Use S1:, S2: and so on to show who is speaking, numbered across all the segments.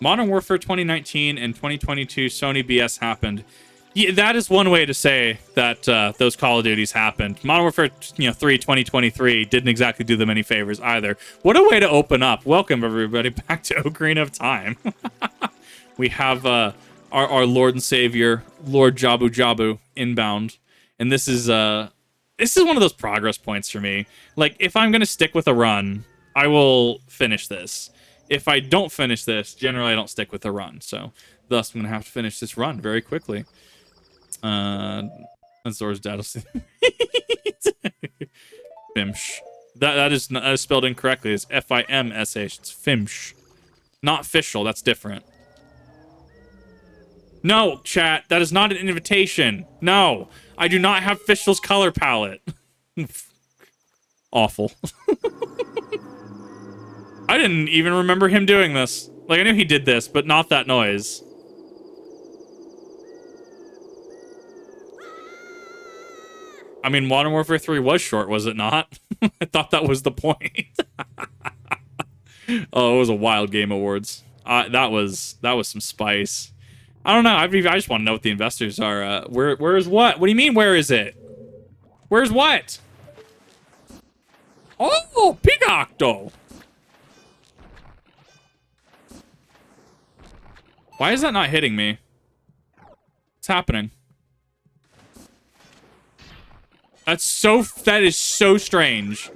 S1: Modern Warfare 2019 and 2022 Sony BS happened. Yeah, that is one way to say that those Call of Duties happened. Modern Warfare 3 2023 didn't exactly do them any favors either. What a way to open up. Welcome, everybody, back to Ocarina of Time. We have our Lord and Savior, Lord Jabu Jabu, inbound. And this is one of those progress points for me. Like, if I'm going to stick with a run, I will finish this. If I don't finish this, generally I don't stick with the run. So, thus, I'm going to have to finish this run very quickly. Zora's dad. Fimsh. That is spelled incorrectly. It's F-I-M-S-H. It's Fimsh. Not official. That's different. No, chat. That is not an invitation. No. I do not have Fischl's color palette. Awful. I didn't even remember him doing this. Like, I knew he did this, but not that noise. I mean, Modern Warfare 3 was short, was it not? I thought that was the point. Oh, it was a wild game awards. That was some spice. I don't know. I just want to know what the investors are. Where is what? What do you mean, where is it? Where's what? Oh, Pig Octo. Why is that not hitting me? What's happening? That is so strange.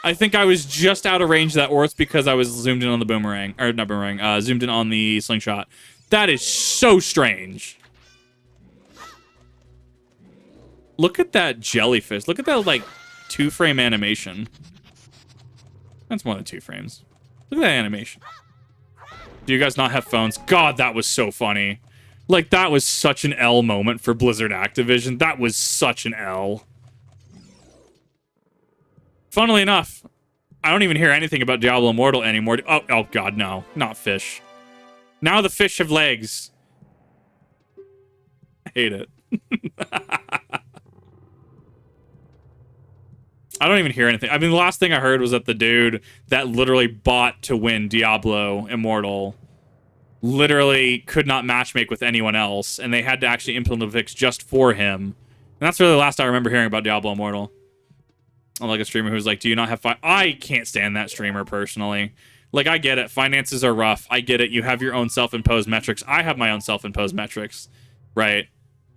S1: I think I was just out of range of that, or it's because I was zoomed in on the boomerang. Or not boomerang, zoomed in on the slingshot. That is so strange. Look at that jellyfish. Look at that, like, 2-frame animation. That's more than 2 frames. Look at that animation. Do you guys not have phones? God, that was so funny. Like, that was such an L moment for Blizzard Activision. That was such an L. Funnily enough, I don't even hear anything about Diablo Immortal anymore. Oh God, no. Not fish. Now the fish have legs. I hate it. I don't even hear anything. I mean, the last thing I heard was that the dude that literally bought to win Diablo Immortal literally could not matchmake with anyone else, and they had to actually implement a fix just for him. And that's really the last I remember hearing about Diablo Immortal. Like a streamer who's like, do you not have I can't stand that streamer personally. Like, I get it. Finances are rough. I get it. You have your own self-imposed metrics. I have my own self-imposed metrics, right?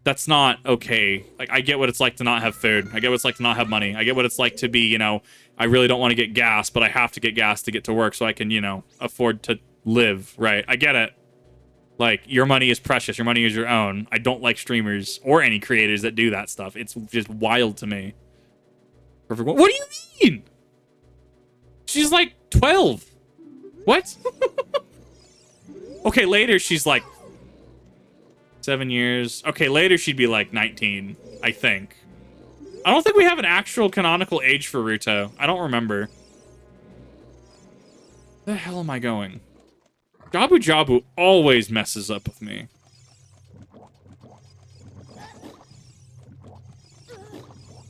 S1: That's not okay. Like, I get what it's like to not have food. I get what it's like to not have money. I get what it's like to be, you know, I really don't want to get gas, but I have to get gas to get to work so I can, you know, afford to live, right? I get it. Like, your money is precious. Your money is your own. I don't like streamers or any creators that do that stuff. It's just wild to me. Perfect. What do you mean? She's like 12. What? Okay, later she's like 7 years. Okay, later she'd be like 19, I think. I don't think we have an actual canonical age for Ruto. I don't remember. Where the hell am I going? Jabu Jabu always messes up with me.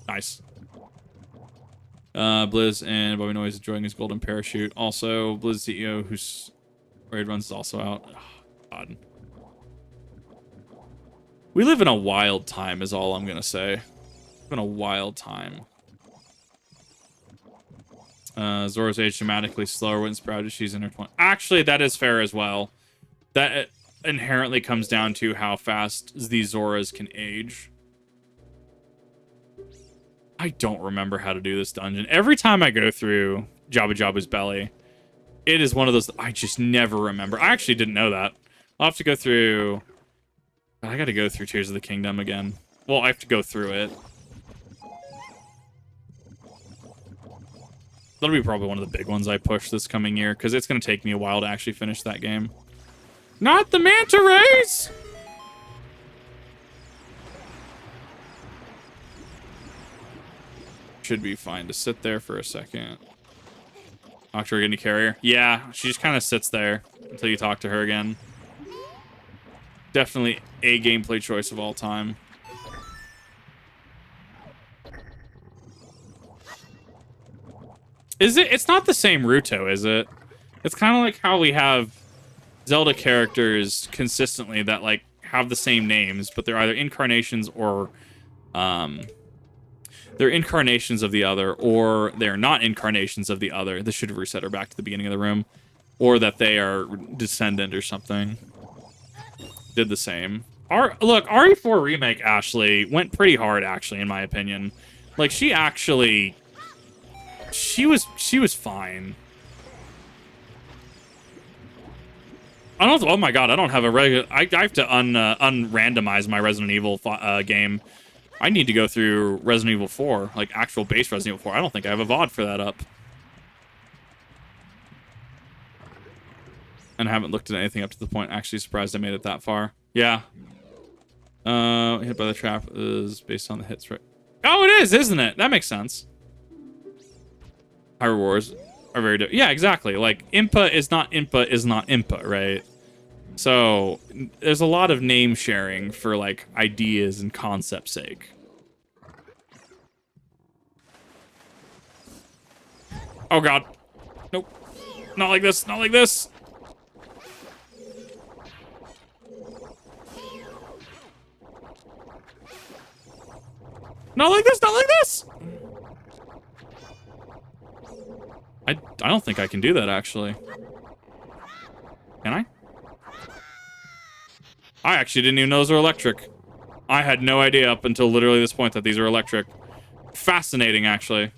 S1: Nice. Blizz and Bobby Noise enjoying his golden parachute. Also, Blizz CEO, whose raid runs is also out. Oh, God. We live in a wild time, is all I'm gonna say. We live in a wild time. Zora's age dramatically slower when sprouted. She's in her 20s. Actually, that is fair as well. That inherently comes down to how fast these Zoras can age. I don't remember how to do this dungeon. Every time I go through Jabu Jabu's belly, it is one of those I just never remember. I actually didn't know that. I'll have to go through... I gotta go through Tears of the Kingdom again. Well, I have to go through it. That'll be probably one of the big ones I push this coming year, because it's gonna take me a while to actually finish that game. Not the manta rays! Should be fine to sit there for a second. Talk to her again to carrier. Yeah, she just kind of sits there until you talk to her again. Definitely a gameplay choice of all time. Is it? It's not the same Ruto, is it? It's kind of like how we have... Is Zelda characters consistently that like have the same names, but they're either incarnations or they're incarnations of the other, or they're not incarnations of the other. This should have reset her back to the beginning of the room, or that they are descendant or something. Did the same. Look, RE4 Remake Ashley went pretty hard, actually, in my opinion. Like, she actually... She was fine. I don't... Oh my god, I don't have a regular... I have to unrandomize my Resident Evil game. I need to go through Resident Evil 4, like, actual base Resident Evil 4. I don't think I have a VOD for that up. And I haven't looked at anything up to the point. Actually surprised I made it that far. Yeah. Hit by the trap is based on the hits, right? Oh, it is, isn't it? That makes sense. Hyrule Wars are very different. Yeah, exactly. Like, Impa is not Impa, right? So, there's a lot of name sharing for, like, ideas and concept sake. Oh, God. Nope. Not like this. Not like this. Not like this, not like this! I don't think I can do that, actually. Can I? I actually didn't even know those were electric. I had no idea up until literally this point that these are electric. Fascinating, actually.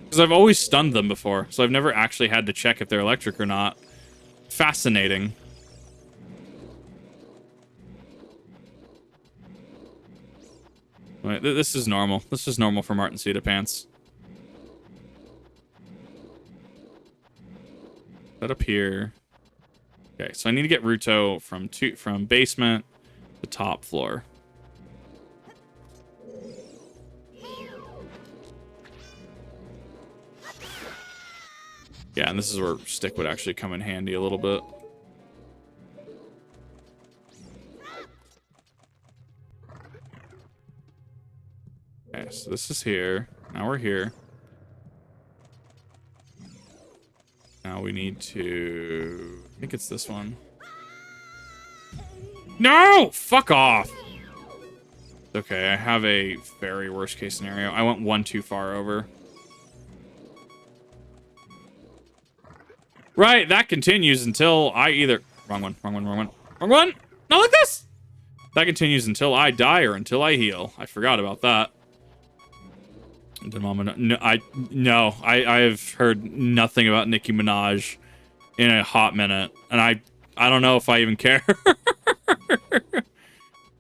S1: Because I've always stunned them before, so I've never actually had to check if they're electric or not. Fascinating. Wait, this is normal. This is normal for Martin Cedar Pants. That up here. Okay, so I need to get Ruto from basement to top floor. Yeah, and this is where stick would actually come in handy a little bit. Okay, so this is here. Now we're here. Now we need to... I think it's this one. No! Fuck off! Okay, I have a very worst case scenario. I went one too far over. Right, that continues until I either... Wrong one, wrong one, wrong one. Wrong one! Not like this! That continues until I die or until I heal. I forgot about that. No, I have heard nothing about Nicki Minaj in a hot minute. And I don't know if I even care.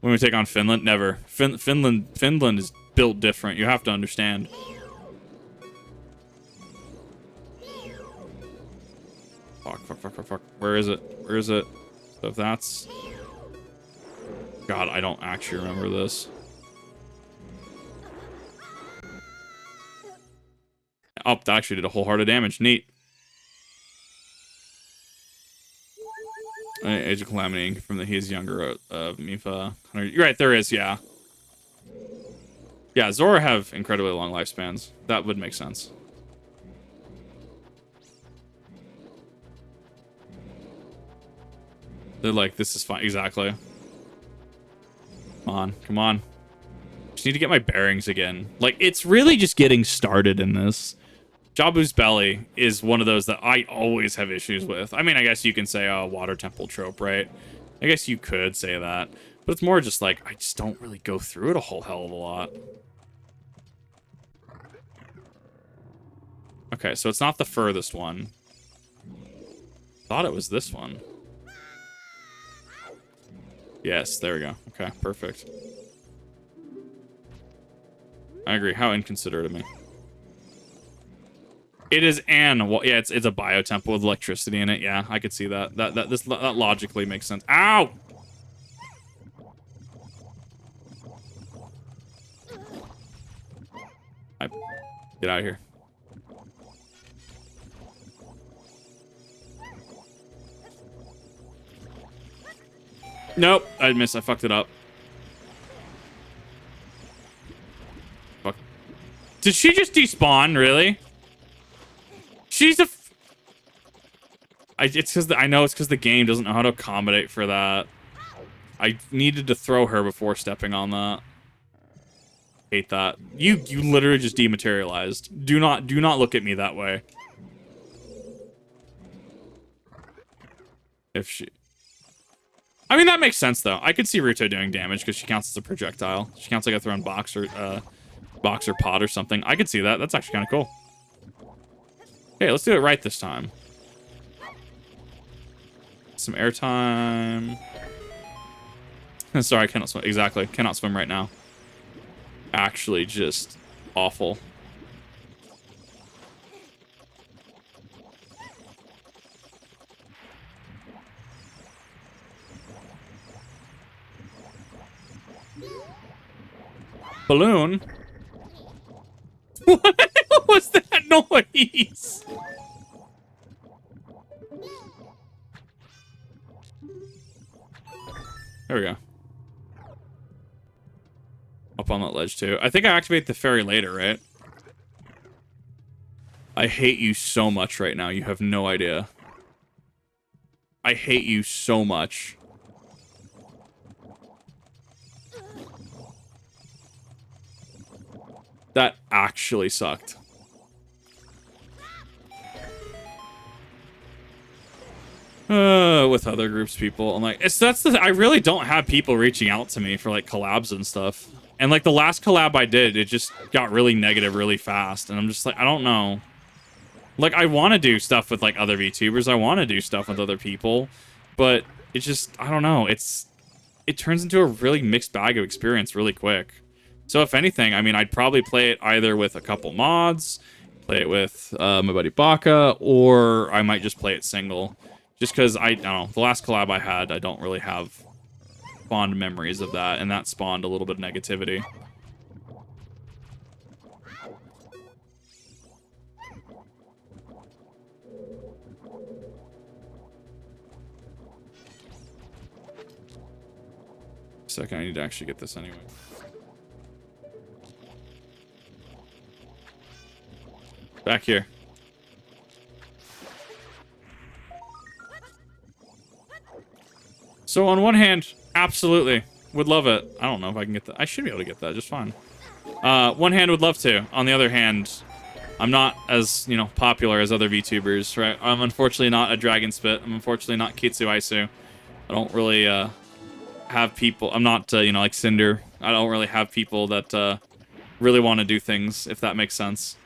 S1: When we take on Finland, never. Finland is built different. You have to understand. Fuck. Where is it? Where is it? So if that's... God, I don't actually remember this. Oh, that actually did a whole heart of damage. Neat. Age of Calamity from the He's Younger of Mifa. You're right, there is, yeah. Yeah, Zora have incredibly long lifespans. That would make sense. They're like, this is fine. Exactly. Come on, come on. Just need to get my bearings again. Like, it's really just getting started in this. Jabu's belly is one of those that I always have issues with. I mean, I guess you can say, oh, water temple trope, right? I guess you could say that. But it's more just like, I just don't really go through it a whole hell of a lot. Okay, so it's not the furthest one. Thought it was this one. Yes, there we go. Okay, perfect. I agree. How inconsiderate of me. It is yeah, it's a biotemple with electricity in it. Yeah, I could see that. That logically makes sense. Ow! Get out of here. Nope, I missed. I fucked it up. Did she just despawn? Really? She's a. It's because I know it's because the game doesn't know how to accommodate for that. I needed to throw her before stepping on that. Hate that. You literally just dematerialized. Do not look at me that way. If she... I mean, that makes sense, though. I could see Ruto doing damage because she counts as a projectile. She counts like a thrown box or pot or something. I could see that. That's actually kind of cool. Okay, let's do it right this time. Some airtime. Sorry, I cannot swim. Exactly. Cannot swim right now. Actually, just awful. Balloon? What was that noise? There we go. Up on that ledge, too. I think I activate the fairy later, right? I hate you so much right now. You have no idea. I hate you so much. That actually sucked. With other groups, people. I'm like, I really don't have people reaching out to me for like collabs and stuff. And like the last collab I did, it just got really negative really fast. And I'm just like, I don't know. Like, I want to do stuff with like other VTubers. I want to do stuff with other people. But it's just, I don't know. It turns into a really mixed bag of experience really quick. So if anything, I mean, I'd probably play it either with a couple mods, play it with my buddy Baka, or I might just play it single. Just because, I don't know, the last collab I had, I don't really have fond memories of that, and that spawned a little bit of negativity. Second, I need to actually get this anyway. Back here. So on one hand, absolutely would love it. I don't know if I can get that. I should be able to get that just fine. One hand would love to. On the other hand, I'm not as, you know, popular as other VTubers, right? I'm unfortunately not a Dragon Spit. I'm unfortunately not Kitsu Aisu. I don't really have people. I'm not, you know, like Cinder. I don't really have people that really want to do things, if that makes sense.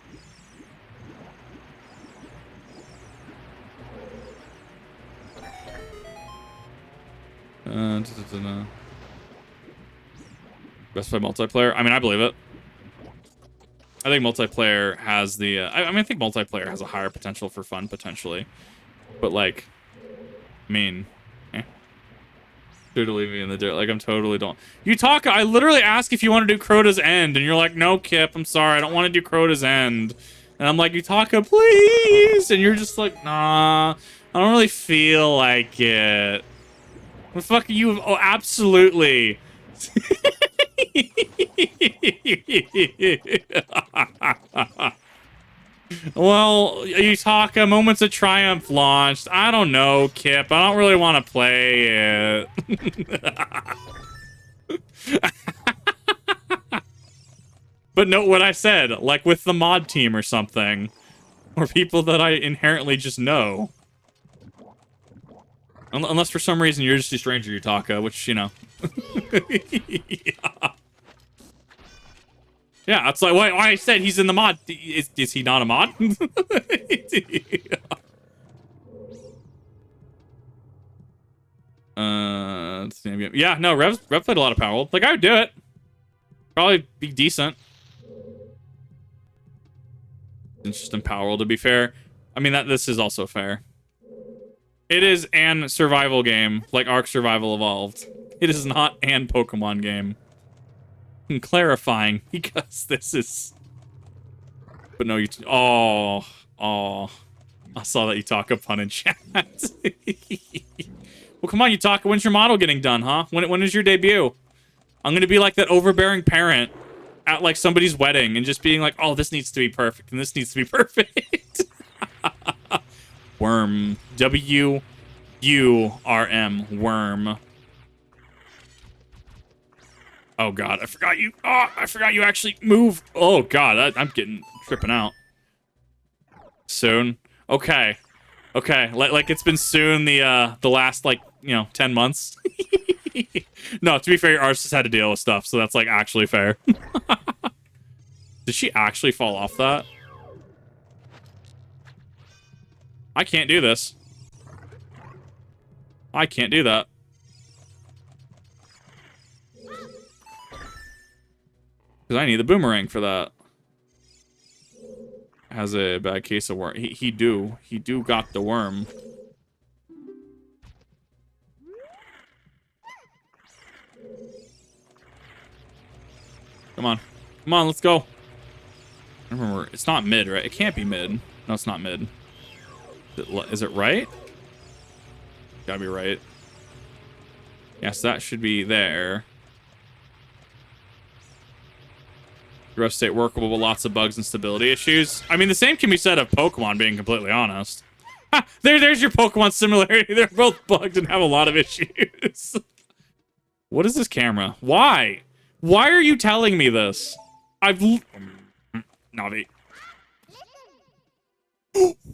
S1: Best play multiplayer. I mean, I believe it. I think multiplayer has the. I think multiplayer has a higher potential for fun potentially, but like, I mean, totally leave me in the dirt. Like I'm totally don't. You talk. I literally ask if you want to do Crota's End, and you're like, no, Kip. I'm sorry, I don't want to do Crota's End. And I'm like, Utaka, please. And you're just like, nah, I don't really feel like it. What the fuck are you? Oh, absolutely. Well, Utaka, Moments of Triumph launched. I don't know, Kip. I don't really want to play it. But note what I said, like with the mod team or something. Or people that I inherently just know. Unless for some reason you're just a stranger, Utaka, which, you know. Yeah, that's like why I said he's in the mod. Is he not a mod? Yeah, no, Rev played a lot of Power World. Like, I would do it. Probably be decent. It's just in Power World, to be fair. I mean, this is also fair. It is an survival game, like Ark Survival Evolved. It is not an Pokemon game. I'm clarifying, because this is... But no, you... Oh. I saw that Utaka pun in chat. Well, come on, Utaka, when's your model getting done, huh? When is your debut? I'm gonna be like that overbearing parent at like somebody's wedding and just being like, oh, this needs to be perfect and this needs to be perfect. Worm. W-U-R-M. Worm. Oh, God. I forgot you. Oh, I forgot you actually move. Oh, God. I'm getting tripping out. Soon. Okay. Okay. Like it's been soon the last, like, 10 months. No, to be fair, your artist has had to deal with stuff, so that's, like, actually fair. Did she actually fall off that? I can't do this. I can't do that. Because I need the boomerang for that. Has a bad case of worm. He do got the worm. Come on. Come on, let's go. I remember, it's not mid, right? It can't be mid. No, it's not mid. Is it right? Gotta be right. Yes, that should be there. The rest state workable, but lots of bugs and stability issues. I mean, the same can be said of Pokemon, being completely honest. Ha! There's your Pokemon similarity. They're both bugged and have a lot of issues. What is this camera? Why? Why are you telling me this? Navi.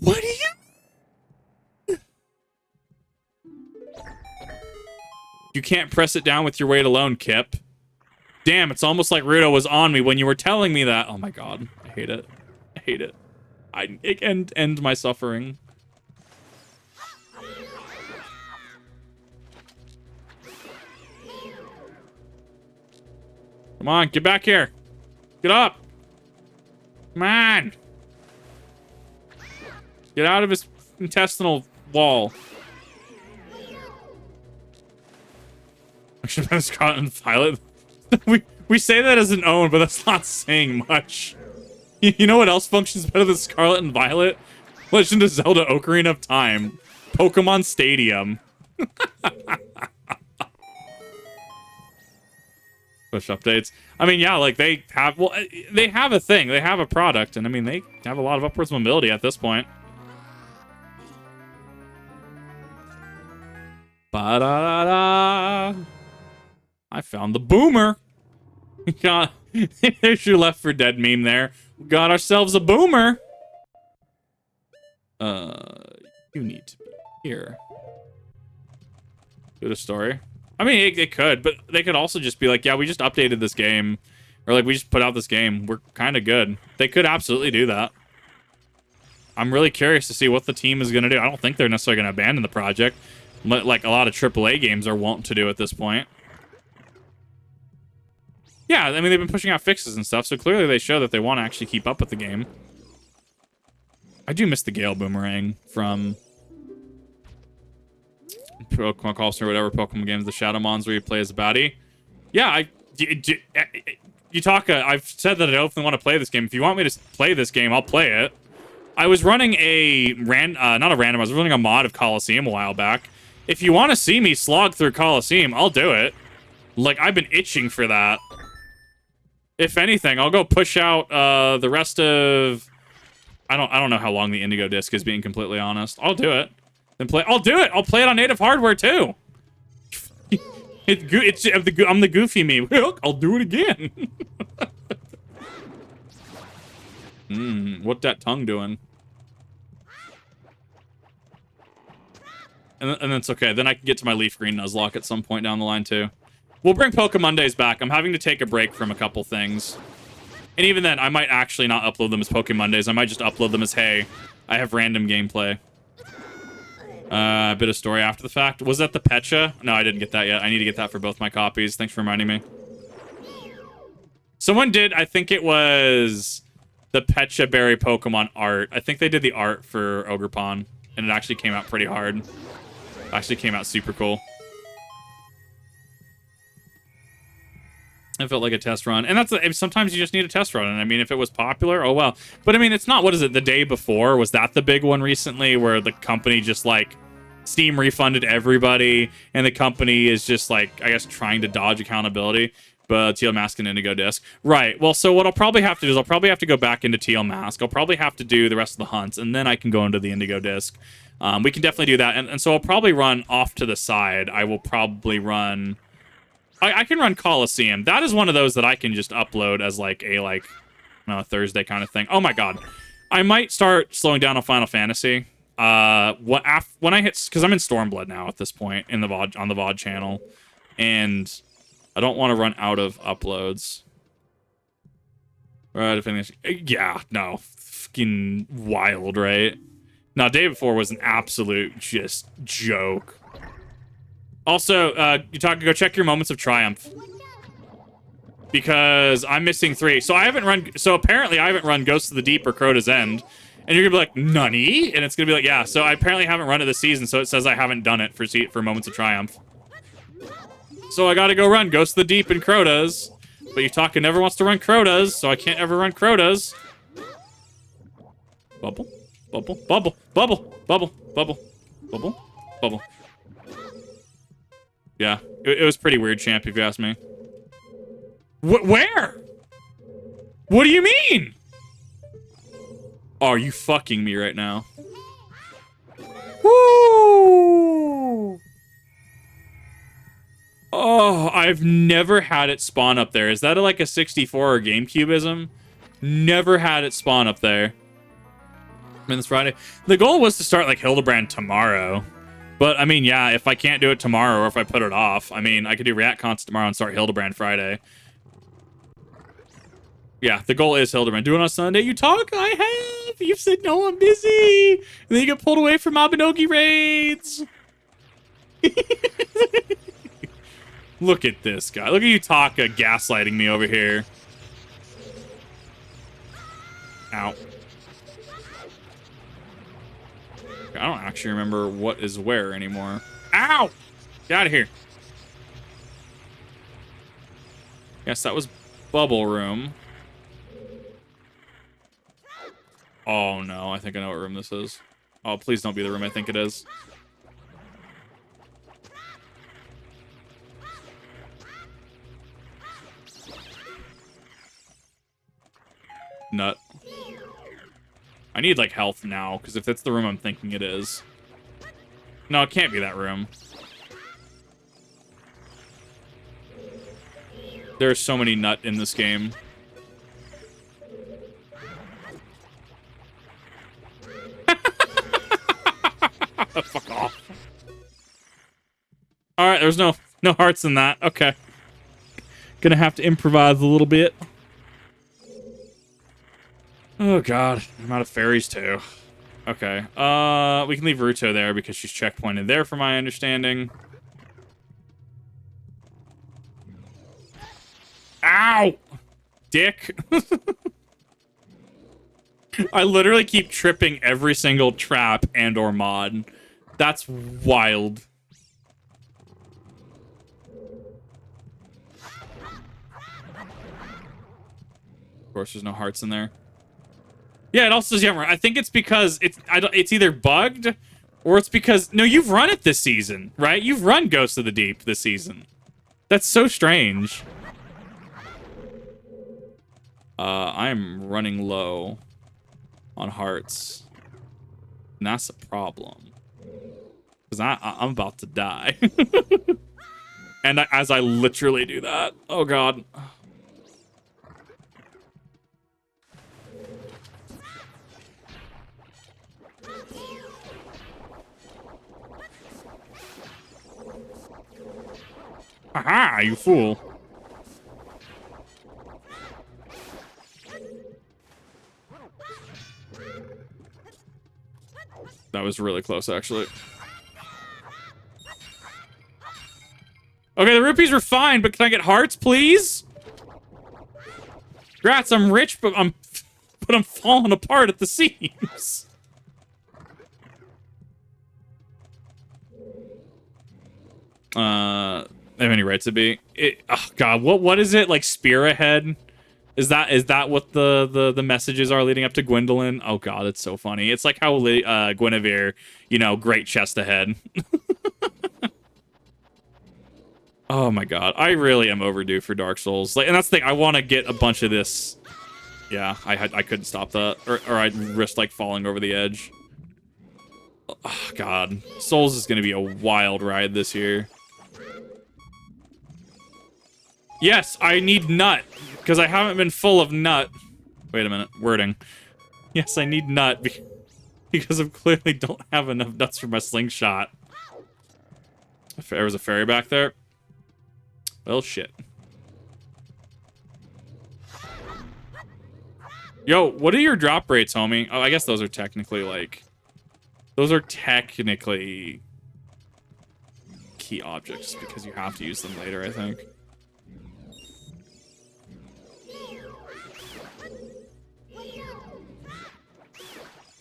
S1: What are you? You can't press it down with your weight alone, Kip. Damn, it's almost like Rudo was on me when you were telling me that. Oh my god. I hate it. I hate it. It can end my suffering. Come on, get back here. Get up. Come on. Get out of his intestinal wall. I should have been Scarlet and Violet. we say that as an own, but that's not saying much. You know what else functions better than Scarlet and Violet? Legend of Zelda Ocarina of Time. Pokemon Stadium. Push updates. I mean, yeah, like they have, well, they have a thing. They have a product, and I mean, they have a lot of upwards mobility at this point. Ba-da-da-da. I found the boomer. Got, there's your Left 4 Dead meme there. We got ourselves a boomer. You need to be here. Good a story. I mean, it could, but they could also just be like, yeah, we just updated this game. Or like, we just put out this game. We're kind of good. They could absolutely do that. I'm really curious to see what the team is going to do. I don't think they're necessarily going to abandon the project. Like a lot of AAA games are wont to do at this point. Yeah, I mean, they've been pushing out fixes and stuff, so clearly they show that they want to actually keep up with the game. I do miss the Gale Boomerang from Pokemon Calls or whatever Pokemon games, the Shadowmons where you play as a baddie. Yeah, I've said that I definitely want to play this game. If you want me to play this game, I'll play it. I was running I was running a mod of Coliseum a while back. If you want to see me slog through Coliseum, I'll do it. Like, I've been itching for that. If anything, I'll go push out the rest of... I don't know how long the Indigo Disc is, being completely honest. I'll do it. I'll do it. I'll play it on native hardware too. I'm the Goofy meme. I'll do it again. What that tongue doing? And then it's okay. Then I can get to my Leaf Green Nuzlocke at some point down the line too. We'll bring Pokemondays back. I'm having to take a break from a couple things. And even then, I might actually not upload them as Pokemondays. I might just upload them as, hey, I have random gameplay. A bit of story after the fact. Was that the Pecha? No, I didn't get that yet. I need to get that for both my copies. Thanks for reminding me. Someone did, I think it was the Pecha Berry Pokemon art. I think they did the art for Ogerpon, and it actually came out pretty hard. It actually came out super cool. It felt like a test run. And sometimes you just need a test run. And I mean, if it was popular, oh well. But I mean, it's not, what is it, the day before? Was that the big one recently where the company just like Steam refunded everybody and the company is just like, I guess, trying to dodge accountability? But Teal Mask and Indigo Disc. Right. Well, so what I'll probably have to do is I'll probably have to go back into Teal Mask. I'll probably have to do the rest of the hunts, and then I can go into the Indigo Disc. We can definitely do that. And so I'll probably run off to the side. I will probably run... I can run Coliseum. That is one of those that I can just upload as like a Thursday kind of thing. Oh my god. I might start slowing down on Final Fantasy. When I hit... Because I'm in Stormblood now at this point in the VOD, on the VOD channel. And... I don't want to run out of uploads. Right, if anything... Yeah, no. Fucking wild, right? No, day before was an absolute just joke. Also, go check your moments of triumph. Because I'm missing 3. So apparently I haven't run Ghosts of the Deep or Crota's End. And you're gonna be like, Nani? And it's gonna be like, yeah. So I apparently haven't run it this season, so it says I haven't done it for moments of triumph. So I gotta go run Ghost of the Deep and Crota's. But Yutaka never wants to run Crota's, so I can't ever run Crota's. Bubble, bubble, bubble, bubble, bubble, bubble, bubble, bubble. Yeah, it was pretty weird, champ, if you ask me. Where? What do you mean? Oh, are you fucking me right now? Woo! Oh, I've never had it spawn up there. Is that like a 64 or GameCubeism? Never had it spawn up there. And it's Friday. The goal was to start like Hildebrand tomorrow. But, I mean, yeah, if I can't do it tomorrow or if I put it off, I mean, I could do React Cons tomorrow and start Hildebrand Friday. Yeah, the goal is Hildebrand. Do it on Sunday. You talk? I have. You've said, no, I'm busy. And then you get pulled away from Mabinogi raids. Look at this guy. Look at Yutaka gaslighting me over here. Ow. I don't actually remember what is where anymore. Ow! Get out of here. Yes, that was Bubble Room. Oh, no. I think I know what room this is. Oh, please don't be the room I think it is. Nut. I need, like, health now, because if it's the room I'm thinking it is... No, it can't be that room. There's so many nut in this game. Fuck off. Alright, there's no hearts in that. Okay. Gonna have to improvise a little bit. Oh god, I'm out of fairies too. Okay, we can leave Ruto there because she's checkpointed there from my understanding. Ow! Dick. I literally keep tripping every single trap and or mod. That's wild. Of course, there's no hearts in there. Yeah, it also says Yammer. I think it's because it's either bugged or it's because... No, you've run it this season, right? You've run Ghost of the Deep this season. That's so strange. I'm running low on hearts. And that's a problem. Because I'm about to die. And as I literally do that. Oh, God. Aha, you fool. That was really close, actually. Okay, the rupees were fine, but can I get hearts, please? Grats, I'm rich, but I'm falling apart at the seams. Have any right to be? Oh god, what is it? Like spear ahead? Is that what the messages are leading up to Gwendolyn? Oh god, it's so funny. It's like how Guinevere, you know, great chest ahead. Oh my god, I really am overdue for Dark Souls. Like, and that's the thing. I want to get a bunch of this. Yeah, I couldn't stop that, or I'd risk like falling over the edge. Oh, god, Souls is gonna be a wild ride this year. Yes, I need nut because I haven't been full of nut. Wait a minute, wording. Yes, I need nut because I clearly don't have enough nuts for my slingshot. There was a fairy back there. Well, shit. Yo, what are your drop rates, homie? Oh, I guess those are technically, like... Those are technically... key objects, because you have to use them later, I think.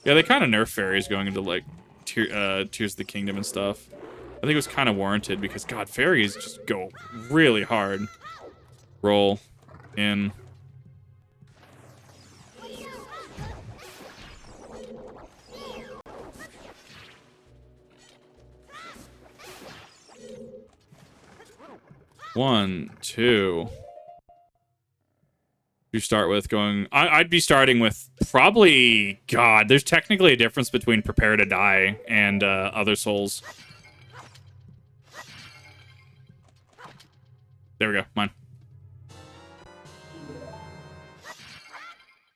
S1: Yeah, they kind of nerf fairies going into, like, Tears of the Kingdom and stuff. I think it was kind of warranted, because, God, fairies just go really hard. Roll in... One, two. You start with going... I'd be starting with probably... God, there's technically a difference between Prepare to Die and other Souls. There we go. Mine.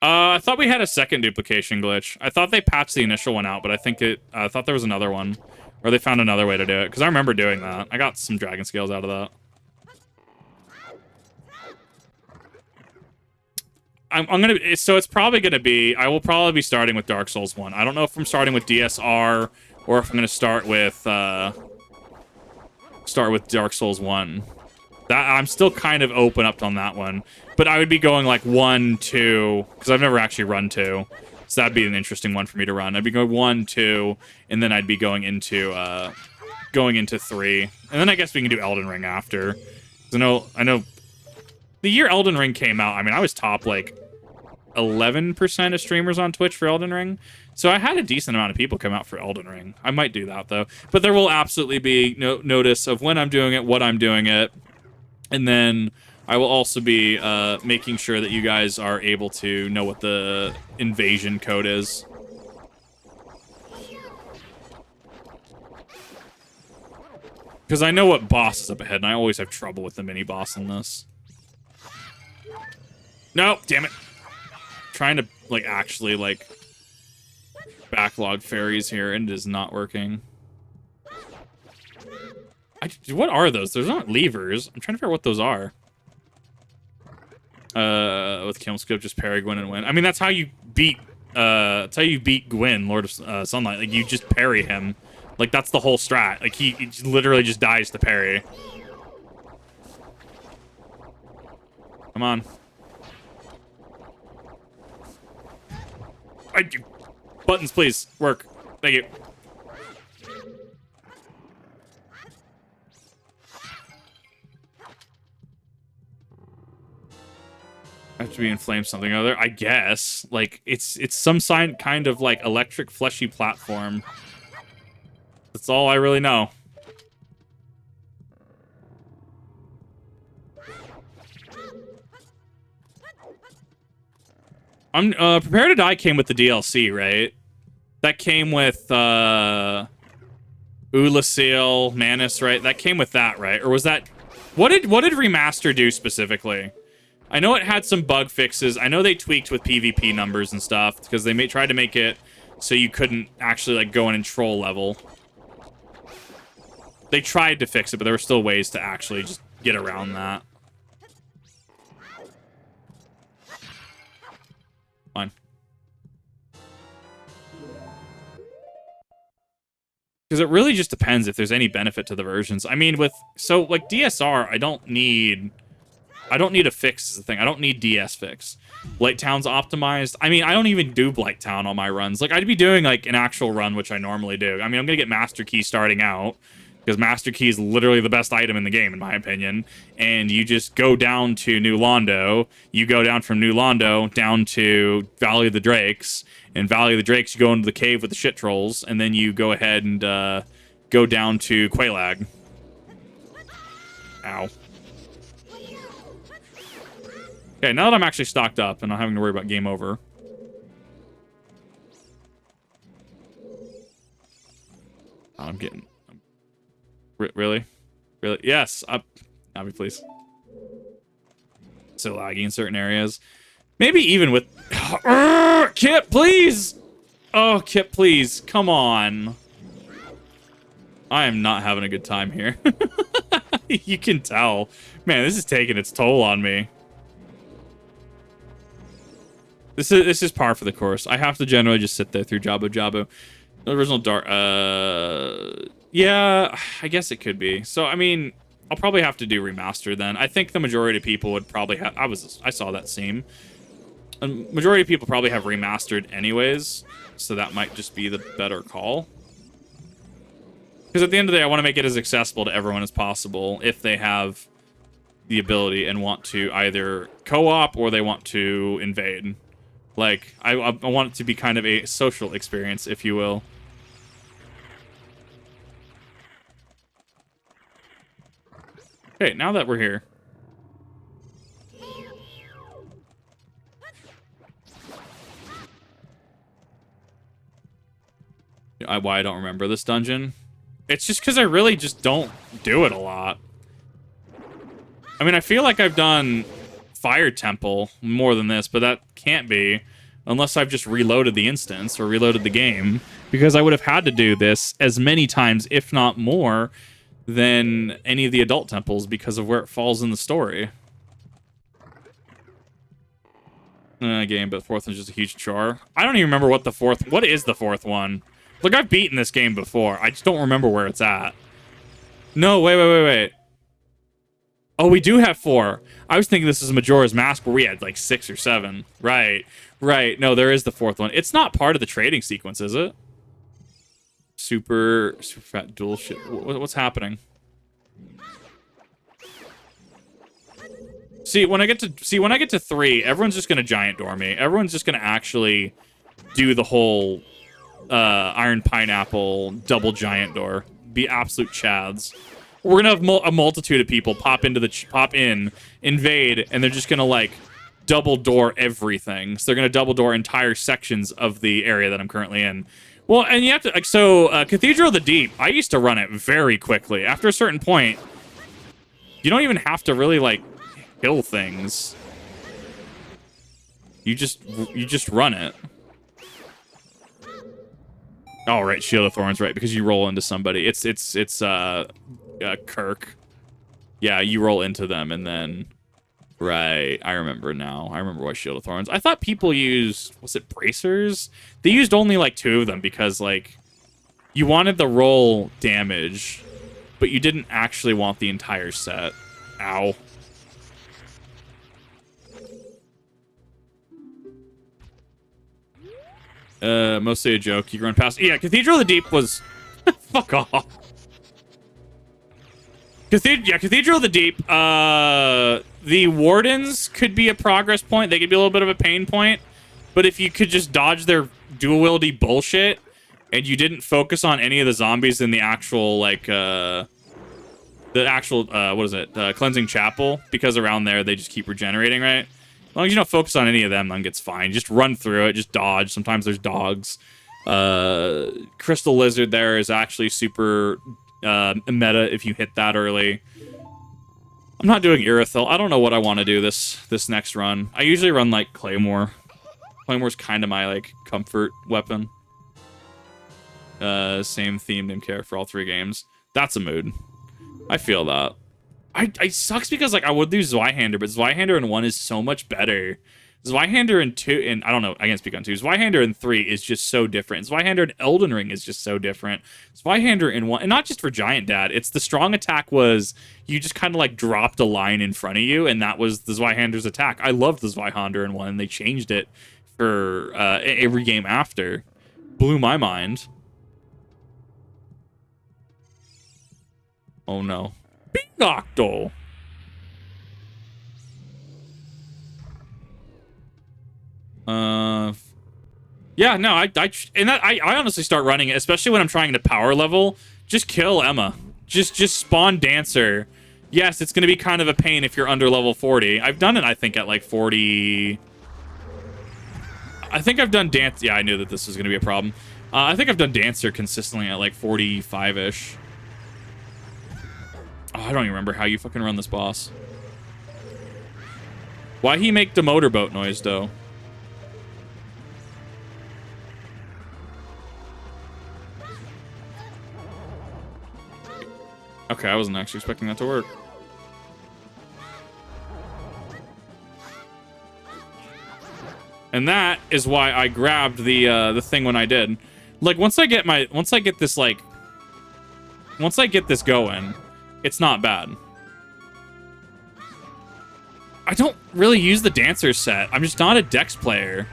S1: I thought we had a second duplication glitch. I thought they patched the initial one out, but I think I thought there was another one. Or they found another way to do it. Because I remember doing that. I got some dragon scales out of that. I'm gonna... So it's probably gonna be... I will probably be starting with Dark Souls 1. I don't know if I'm starting with DSR or if I'm gonna start with Dark Souls 1. That I'm still kind of open up on that one. But I would be going like 1, 2... Because I've never actually run 2. So that'd be an interesting one for me to run. I'd be going 1, 2, and then I'd be going into 3. And then I guess we can do Elden Ring after. 'Cause I know the year Elden Ring came out, I mean, I was top, like, 11% of streamers on Twitch for Elden Ring. So I had a decent amount of people come out for Elden Ring. I might do that, though. But there will absolutely be notice of when I'm doing it, what I'm doing it. And then I will also be making sure that you guys are able to know what the invasion code is. Because I know what boss is up ahead, and I always have trouble with the mini-boss in this. No, damn it. Trying to, like, actually, like, backlog fairies here, and it is not working. What are those? Those aren't levers. I'm trying to figure out what those are. With Kilmscope, just parry Gwyn and win. I mean, that's how you beat, Gwyn, Lord of Sunlight. Like, you just parry him. Like, that's the whole strat. Like, he literally just dies to parry. Come on. Buttons, please. Work. Thank you. I have to be inflamed something other. I guess. Like, it's some kind of, like, electric fleshy platform. That's all I really know. Prepare to Die came with the DLC, right? That came with, Ulasil, Menace, right? That came with that, right? Or was that... What did Remaster do specifically? I know it had some bug fixes. I know they tweaked with PvP numbers and stuff, because they tried to make it so you couldn't actually, like, go in and troll level. They tried to fix it, but there were still ways to actually just get around that. Fine. Because it really just depends if there's any benefit to the versions. I mean, so like DSR, I don't need a fix is the thing. I don't need DS fix. Blight Town's optimized. I mean, I don't even do Blight Town on my runs. Like, I'd be doing like an actual run, which I normally do. I mean, I'm gonna get Master Key starting out, because Master Key is literally the best item in the game, in my opinion. And you just go down to New Londo. You go down from New Londo down to Valley of the Drakes. And Valley of the Drakes, you go into the cave with the shit trolls. And then you go ahead and go down to Quelaag. Ow. Okay, now that I'm actually stocked up and not having to worry about game over. Oh, I'm getting... Really? Really? Yes! Up. Abby, please. So laggy in certain areas. Maybe even with... Kip, please! Oh, Kip, please. Come on. I am not having a good time here. You can tell. Man, this is taking its toll on me. This is par for the course. I have to generally just sit there through Jabu Jabu. The original Dark... yeah, I guess it could be. So, I mean, I'll probably have to do remaster then. I think the majority of people would probably have... I saw that seam. A majority of people probably have remastered anyways, so that might just be the better call. Because at the end of the day, I want to make it as accessible to everyone as possible if they have the ability and want to either co-op or they want to invade. Like, I want it to be kind of a social experience, if you will. Okay, now that we're here. Why I don't remember this dungeon? It's just because I really just don't do it a lot. I mean, I feel like I've done Fire Temple more than this, but that can't be unless I've just reloaded the instance or reloaded the game, because I would have had to do this as many times, if not more, than any of the adult temples because of where it falls in the story. Game, but the fourth one's just a huge chore. I don't even remember what the fourth... What is the fourth one? Look, I've beaten this game before. I just don't remember where it's at. No, wait. Oh, we do have 4. I was thinking this is Majora's Mask where we had like 6 or 7. Right. No, there is the 4th one. It's not part of the trading sequence, is it? Super fat dual shit. What's happening? See, when I get to 3, everyone's just gonna giant door me. Everyone's just gonna actually do the whole Iron Pineapple double giant door. Be absolute chads. We're gonna have a multitude of people pop in, invade, and they're just gonna like double door everything. So they're gonna double door entire sections of the area that I'm currently in. Well, and you have to Cathedral of the Deep. I used to run it very quickly. After a certain point, you don't even have to really like kill things. You just run it. Oh, right, Shield of Thorns, right, because you roll into somebody. It's Kirk. Yeah, you roll into them, and then... Right, I remember now. I remember why Shield of Thorns. I thought people used... Was it Bracers? They used only, like, 2 of them, because, like... You wanted the roll damage, but you didn't actually want the entire set. Ow. Mostly a joke. You run past... Yeah, Cathedral of the Deep was... Fuck off. Cathedral of the Deep, the wardens could be a progress point. They could be a little bit of a pain point. But if you could just dodge their dual-wieldy bullshit, and you didn't focus on any of the zombies in the actual, like, what is it? Cleansing Chapel, because around there they just keep regenerating, right? As long as you don't focus on any of them, then it's fine. Just run through it, just dodge. Sometimes there's dogs. Crystal Lizard there is actually super meta if you hit that early. I'm not doing Irithyll. I don't know what I want to do this next run. I usually run like Claymore. Claymore's kind of my like comfort weapon. Same theme, name care for all 3 games. That's a mood. I feel that. I sucks because like I would do Zweihander, but Zweihander in 1 is so much better. Zweihander in 2, and I don't know, I can't speak on 2. Zweihander in 3 is just so different. Zweihander in Elden Ring is just so different. Zweihander in 1, and not just for Giant Dad, it's the strong attack was you just kind of like dropped a line in front of you, and that was the Zweihander's attack. I loved the Zweihander in 1, and they changed it for every game after. Blew my mind. Oh no. Big Octo! Yeah, no, I honestly start running it, especially when I'm trying to power level. Just kill Emma. Just spawn Dancer Yes, it's going to be kind of a pain if you're under level 40. I've done it, I think, at like 40... I think I've done dance... Yeah, I knew that this was going to be a problem. I think I've done Dancer consistently at like 45-ish. Oh, I don't even remember how you fucking run this boss. Why he make the motorboat noise, though? Okay, I wasn't actually expecting that to work. And that is why I grabbed the thing when I did. Like once I get this going, it's not bad. I don't really use the dancer set. I'm just not a Dex player.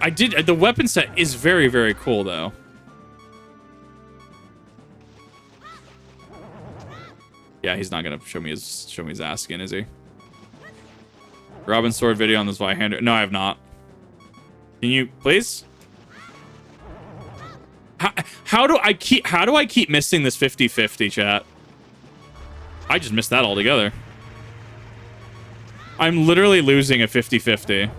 S1: The weapon set is very, very cool though. Yeah, he's not gonna show me his ass skin, is he? Robin's sword video on this Vihander. No, I have not. Can you please? How do I keep missing this 50-50, chat? I just missed that altogether. I'm literally losing a 50-50.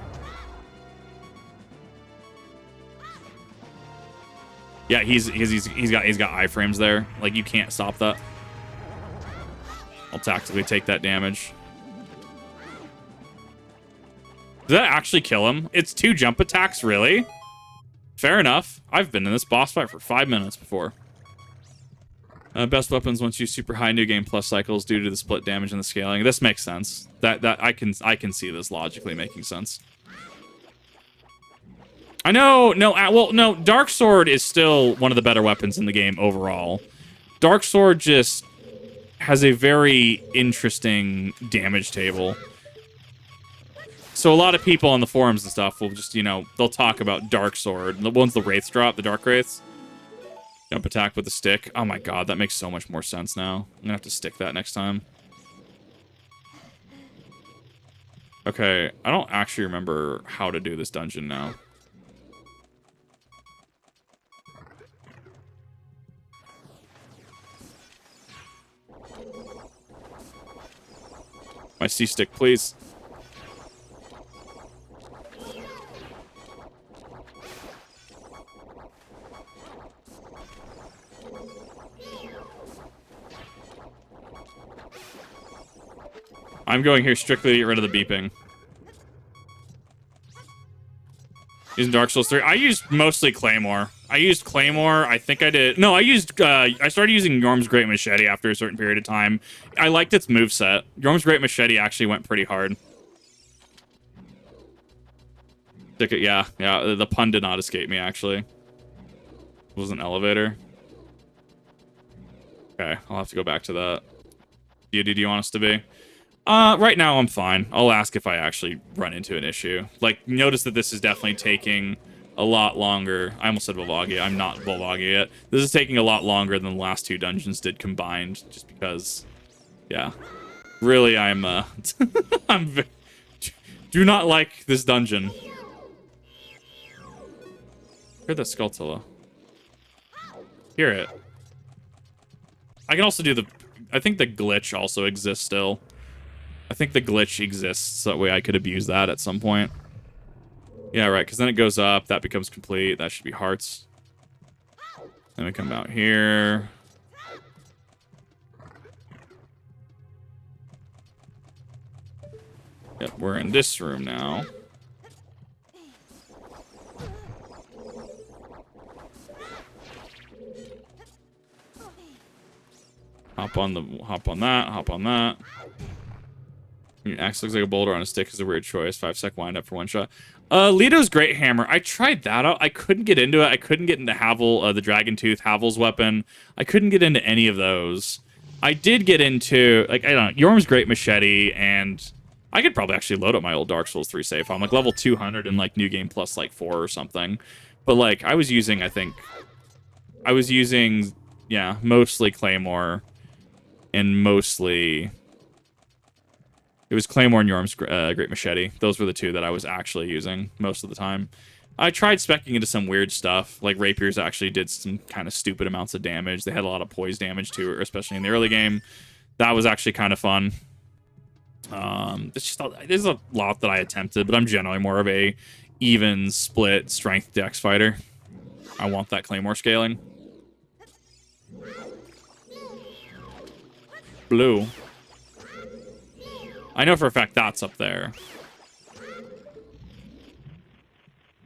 S1: Yeah, he's got iframes there. Like you can't stop that. I'll tactically take that damage. Did that actually kill him? It's 2 jump attacks, really? Fair enough. I've been in this boss fight for 5 minutes before. Best weapons once you super high new game plus cycles due to the split damage and the scaling. This makes sense. That I can see this logically making sense. I know. No. Dark Sword is still one of the better weapons in the game overall. Dark Sword just has a very interesting damage table. So a lot of people on the forums and stuff will just, they'll talk about Dark Sword. The ones the Wraiths drop, the Dark Wraiths. Jump attack with the stick. Oh my god, that makes so much more sense now. I'm gonna have to stick that next time. Okay, I don't actually remember how to do this dungeon now. My C-stick, please. I'm going here strictly to get rid of the beeping. Using Dark Souls 3. I used mostly Claymore. I think I did. No, I started using Yorm's Great Machete after a certain period of time. I liked its moveset. Yorm's Great Machete actually went pretty hard. Yeah, the pun did not escape me, actually. It was an elevator. Okay, I'll have to go back to that. Do you want us to be? Right now I'm fine. I'll ask if I actually run into an issue. Like, notice that this is definitely taking a lot longer. I almost said Volvagia. I'm not Volvagia yet. This is taking a lot longer than the last 2 dungeons did combined, just because, yeah. Really, I'm do not like this dungeon. Hear the Skulltula. Hear it. I can also do I think the glitch also exists still. I think the glitch exists, so that way I could abuse that at some point. Yeah, right, because then it goes up, that becomes complete, that should be hearts. Then we come out here. Yep, we're in this room now. Hop on that. Your axe looks like a boulder on a stick is a weird choice. 5-sec wind up for 1 shot. Leto's Great Hammer. I tried that out. I couldn't get into it. I couldn't get into Havel, the Dragon Tooth, Havel's weapon. I couldn't get into any of those. I did get into, like, I don't know, Yorm's Great Machete, and I could probably actually load up my old Dark Souls 3 save. I'm like level 200 in like New Game Plus like 4 or something. But like I was using, yeah, mostly Claymore and mostly... It was Claymore and Yorm's Great Machete. Those were the 2 that I was actually using most of the time. I tried specking into some weird stuff. Like rapiers actually did some kind of stupid amounts of damage. They had a lot of poise damage too, especially in the early game. That was actually kind of fun. There's a lot that I attempted, but I'm generally more of a even split strength dex fighter. I want that claymore scaling. Blue. I know for a fact that's up there.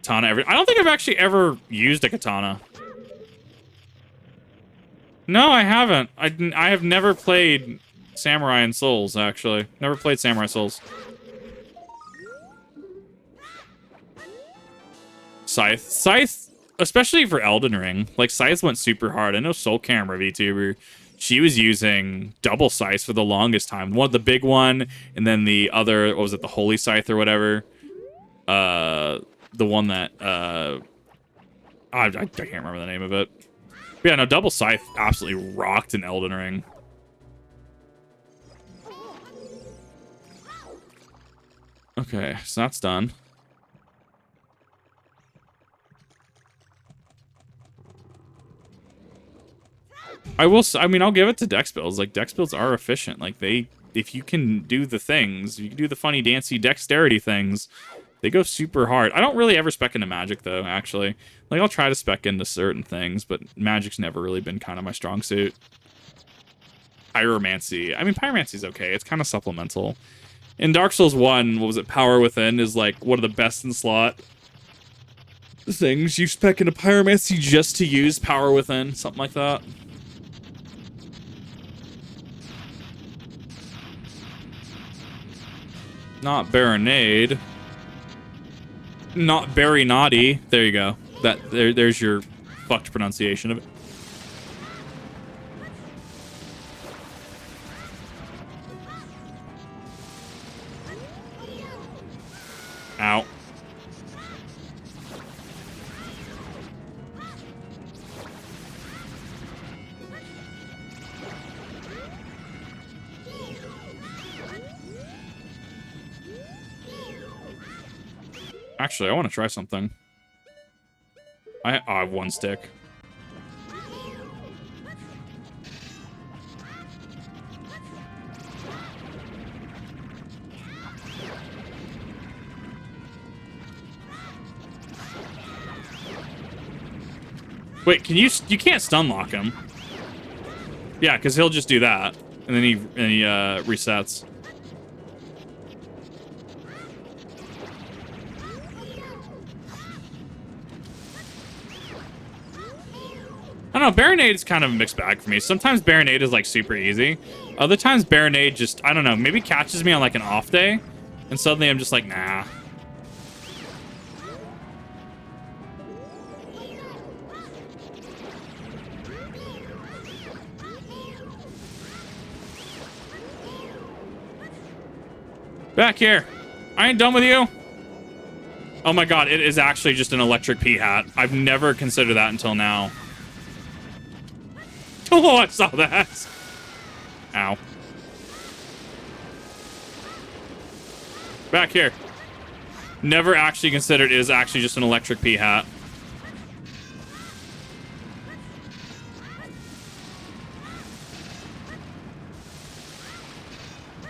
S1: Katana. I don't think I've actually ever used a katana. No, I haven't. I have never played Samurai and Souls, actually. Never played Samurai Souls. Scythe, especially for Elden Ring. Like, Scythe went super hard. I know Soul Camera VTuber, she was using double Scythe for the longest time. The big one, and then the other, what was it, the Holy Scythe or whatever? The one that, I can't remember the name of it. But yeah, no, double Scythe absolutely rocked in Elden Ring. Okay, so that's done. I mean, I'll give it to dex builds. Like, dex builds are efficient. Like, if you can do the things, you can do the funny, dancy dexterity things, they go super hard. I don't really ever spec into magic, though, actually. Like, I'll try to spec into certain things, but magic's never really been kind of my strong suit. Pyromancy. I mean, pyromancy's okay. It's kind of supplemental. In Dark Souls 1, what was it, Power Within is, like, one of the best in slot things. You spec into pyromancy just to use Power Within, something like that. Not Baronade. Not Very Naughty. There you go. There's your fucked pronunciation of it. Ow. Actually, I want to try something. I have one stick. Wait, you can't stun lock him. Yeah, because he'll just do that, and then he resets. I don't know, Baronade is kind of a mixed bag for me. Sometimes Baronade is, like, super easy. Other times Baronade just, I don't know, maybe catches me on, like, an off day, and suddenly I'm just like, nah. Back here. I ain't done with you. Oh my god, it is actually just an electric pea hat. I've never considered that until now. Oh, I saw that. Ow. Back here. Never actually considered it is actually just an electric pea hat.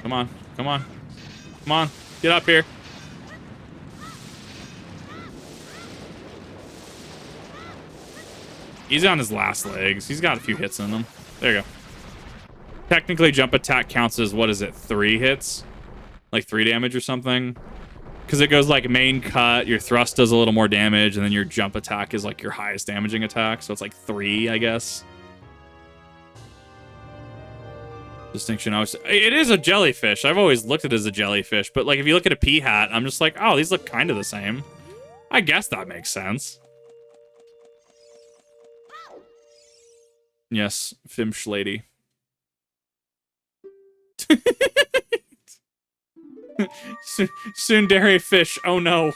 S1: Come on. Come on. Come on. Get up here. He's on his last legs. He's got a few hits in him. There you go. Technically, jump attack counts as, what is it, 3 hits? Like 3 damage or something? Because it goes like main cut, your thrust does a little more damage, and then your jump attack is like your highest damaging attack. So it's like 3, I guess. Distinction. It is a jellyfish. I've always looked at it as a jellyfish. But like if you look at a pea hat, I'm just like, oh, these look kind of the same. I guess that makes sense. Yes, Fimsh lady. Tsundere fish. Oh no.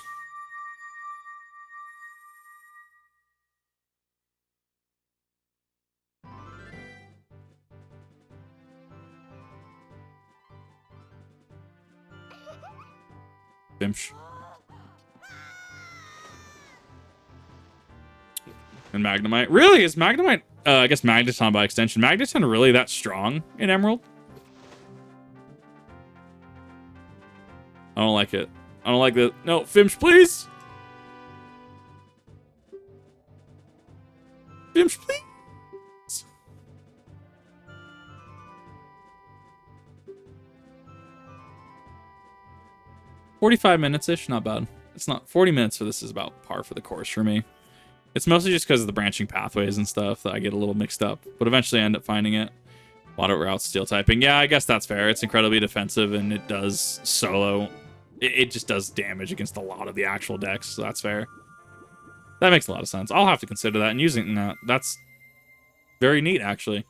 S1: Fimsh. And Magnemite. Really? Is Magnemite, I guess Magneton by extension, Magneton really that strong in Emerald? I don't like it. I don't like the... No, Fimsh, please! Fimsh, please! "45 minutes-ish, not bad. It's not... 40 minutes for this is about par for the course for me. It's mostly just because of the branching pathways and stuff that I get a little mixed up. But eventually I end up finding it. A lot of routes steel typing. Yeah, I guess that's fair. It's incredibly defensive and it does solo. It just does damage against a lot of the actual decks, so that's fair. That makes a lot of sense. I'll have to consider that and using that. That's very neat, actually.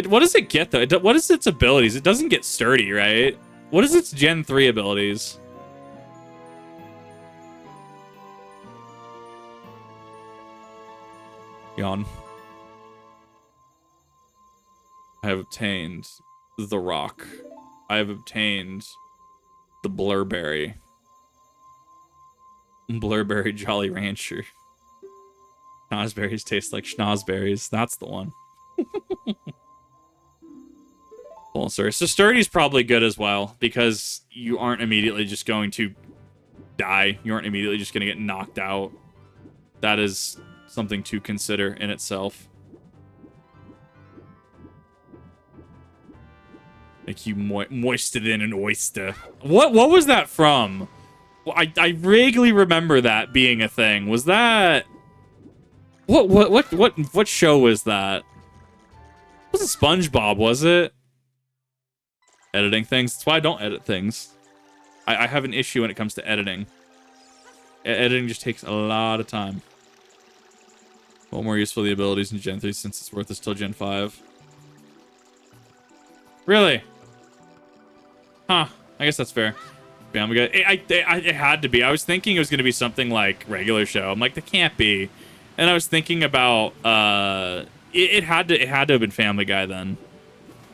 S1: What does it get, though? What is its abilities? It doesn't get sturdy, right? What is its Gen 3 abilities? Yawn. I have obtained the rock. I have obtained the Blurberry. Blurberry Jolly Rancher. Schnozberries taste like schnozberries. That's the one. Well, sorry. So Sturdy's probably good as well, because you aren't immediately just going to die. You aren't immediately just going to get knocked out. That is something to consider in itself. Like you moisted in an oyster. What was that from? Well, I vaguely remember that being a thing. Was that... What show was that? It wasn't SpongeBob, was it? Editing things. That's why I don't edit things. I have an issue when it comes to editing. Editing just takes a lot of time. Well, more useful the abilities in Gen 3 since it's worth it till Gen 5. Really? Huh. I guess that's fair. Family Guy. It had to be. I was thinking it was going to be something like regular show. I'm like, that can't be. And I was thinking about it had to have been Family Guy then,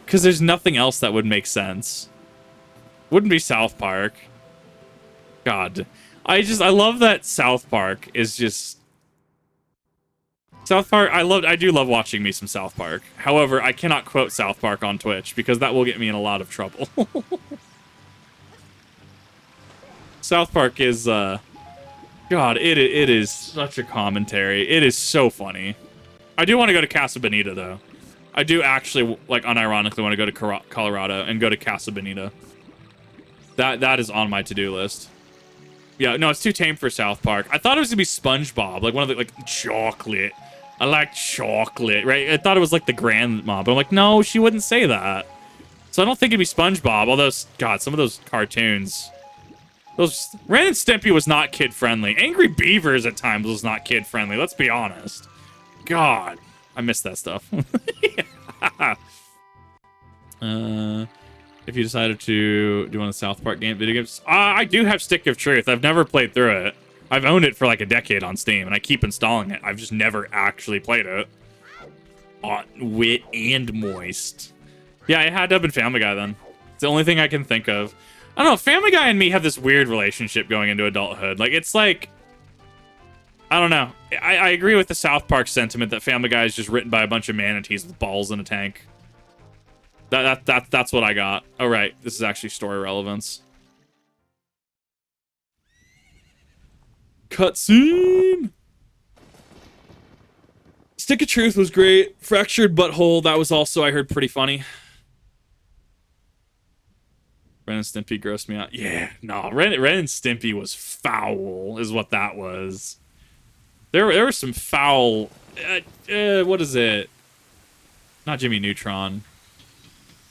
S1: because there's nothing else that would make sense. Wouldn't be South Park. God, I love that South Park is just South Park. I do love watching me some South Park. However, I cannot quote South Park on Twitch because that will get me in a lot of trouble. South Park is God, it is such a commentary. It is so funny. I do want to go to Casa Bonita though. I do actually, like, unironically want to go to Colorado and go to Casa Bonita. That is on my to-do list. Yeah, no, it's too tame for South Park. I thought it was gonna be SpongeBob, like one of the, like, chocolate. I like chocolate, right? I thought it was like the grandma, but I'm like, no, she wouldn't say that. So I don't think it'd be SpongeBob, although, God, some of those cartoons. Ren and Stimpy was not kid-friendly. Angry Beavers at times was not kid-friendly, let's be honest. God, I miss that stuff. If you decided to do one of the South Park video games, I do have Stick of Truth. I've never played through it. I've owned it for like a decade on Steam, and I keep installing it. I've just never actually played it. Wet and moist. Yeah, it had to have been Family Guy then. It's the only thing I can think of. I don't know, Family Guy and me have this weird relationship going into adulthood. Like, it's like... I don't know. I agree with the South Park sentiment that Family Guy is just written by a bunch of manatees with balls in a tank. That's what I got. Oh, right. This is actually story relevance. Cutscene! Stick of Truth was great. Fractured Butthole, that was also, I heard, pretty funny. Ren and Stimpy grossed me out. Yeah, no, Ren and Stimpy was foul, is what that was. There was some foul... what is it? Not Jimmy Neutron.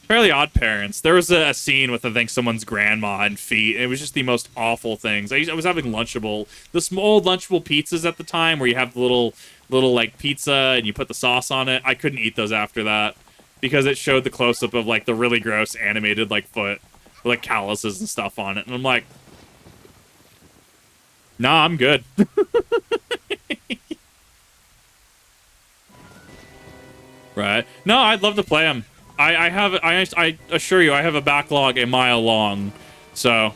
S1: Fairly Odd Parents. There was a scene with, I think, someone's grandma and feet, and it was just the most awful things. I was having Lunchable. The small Lunchable pizzas at the time, where you have the little, like, pizza, and you put the sauce on it. I couldn't eat those after that, because it showed the close-up of, like, the really gross animated, like, foot, with, like, calluses and stuff on it. And I'm like, nah, I'm good. Right. No, I'd love to play them. I assure you, I have a backlog a mile long. So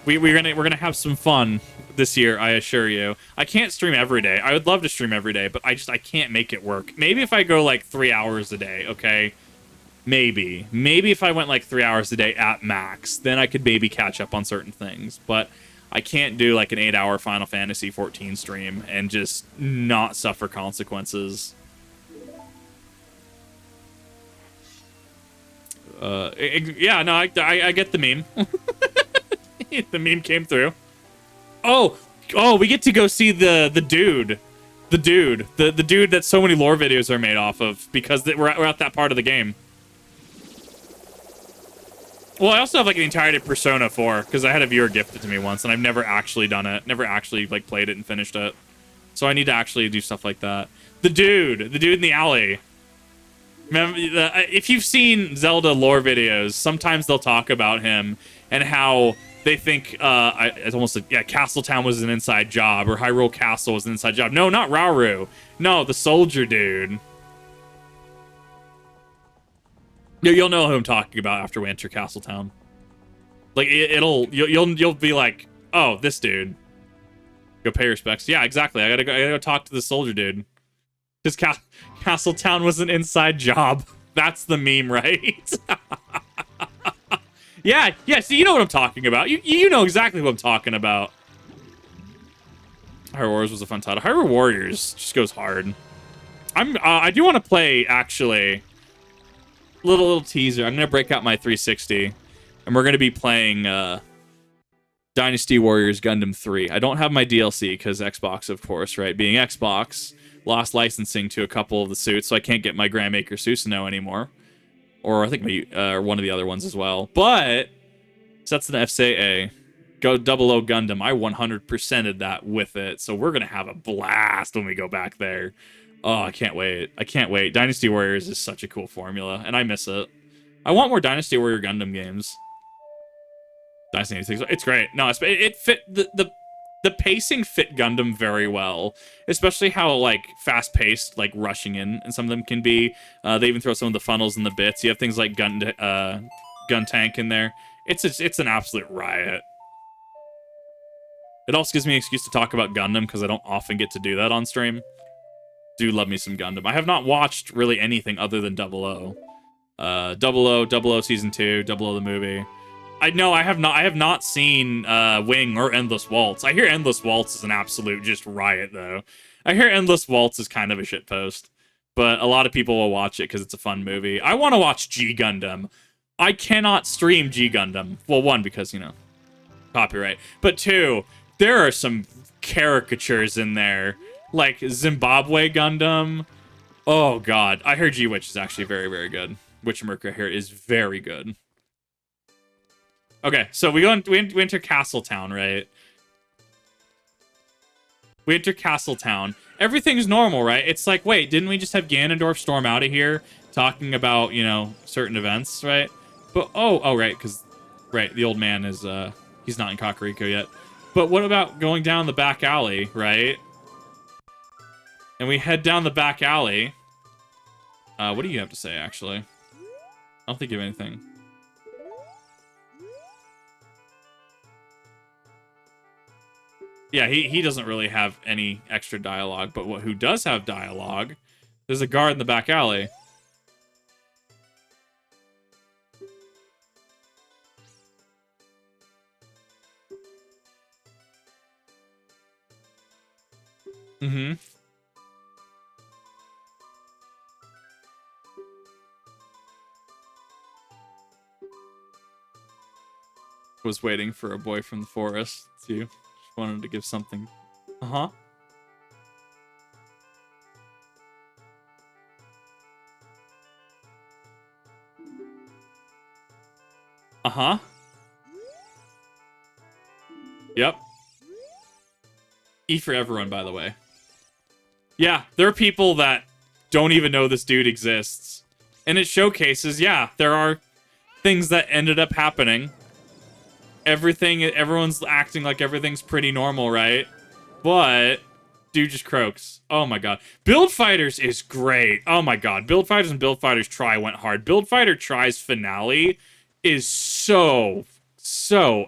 S1: we're gonna have some fun this year, I assure you. I can't stream every day. I would love to stream every day, but I can't make it work. Maybe if I go like 3 hours a day, okay? Maybe if I went like 3 hours a day at max, then I could maybe catch up on certain things. But I can't do like an 8-hour Final Fantasy 14 stream and just not suffer consequences. Yeah, no, I get the meme. The meme came through. Oh, we get to go see the dude that so many lore videos are made off of because we're at that part of the game. Well, I also have like the entirety of Persona 4 because I had a viewer gift it to me once, and I've never actually done it. Never actually like played it and finished it. So I need to actually do stuff like that. The dude in the alley. Remember, if you've seen Zelda lore videos, sometimes they'll talk about him and how they think it's almost like, yeah, Castletown was an inside job, or Hyrule Castle was an inside job. No, not Rauru. No, the soldier dude. You'll know who I'm talking about after we enter Castletown. Like you'll be like, oh, this dude. Go pay respects. Yeah, exactly. I gotta go talk to the soldier dude. Because Castletown was an inside job. That's the meme, right? yeah. See, you know what I'm talking about. You know exactly what I'm talking about. Hyrule Warriors was a fun title. Hyrule Warriors just goes hard. I do want to play actually. Little teaser. I'm gonna break out my 360, and we're gonna be playing Dynasty Warriors Gundam 3. I don't have my DLC because Xbox, of course, right? Being Xbox, lost licensing to a couple of the suits, so I can't get my Grandmaker Susanoo anymore, or I think one of the other ones as well. But sets an FCA. Go 00 Gundam. I 100%ed that with it, so we're gonna have a blast when we go back there. Oh, I can't wait. I can't wait. Dynasty Warriors is such a cool formula, and I miss it. I want more Dynasty Warrior Gundam games. Dynasty 86. It's great. No, it fit the pacing fit Gundam very well, especially how like fast-paced, like rushing in, and some of them can be. They even throw some of the funnels and the bits. You have things like gun tank in there. It's an absolute riot. It also gives me an excuse to talk about Gundam because I don't often get to do that on stream. Do love me some Gundam. I have not watched really anything other than 00. 00 Season 2, 00 the movie. I have not seen Wing or Endless Waltz. I hear Endless Waltz is an absolute just riot, though. I hear Endless Waltz is kind of a shitpost, but a lot of people will watch it because it's a fun movie. I want to watch G Gundam. I cannot stream G Gundam. Well, one, because, you know, copyright. But two, there are some caricatures in there. Like Zimbabwe Gundam. Oh, God. I heard G-Witch is actually very, very good. Witchmerker here is very good. Okay, so we enter Castletown, right? We enter Castletown. Everything's normal, right? It's like, wait, didn't we just have Ganondorf storm out of here talking about, you know, certain events, right? But, oh, right, because, right, the old man is, he's not in Kakariko yet. But what about going down the back alley, right? And we head down the back alley. What do you have to say, actually? I don't think you have anything. Yeah, he doesn't really have any extra dialogue, but who does have dialogue, there's a guard in the back alley. Mm-hmm. Was waiting for a boy from the forest, too. Just wanted to give something. Uh-huh. Uh-huh. Yep. E for everyone, by the way. Yeah, there are people that don't even know this dude exists. And it showcases, yeah, there are things that ended up happening. Everyone's acting like everything's pretty normal, right? But dude just croaks. Oh my god. Build Fighters is great. Oh my god. Build Fighters and Build Fighters Try went hard. Build Fighter Try's finale is so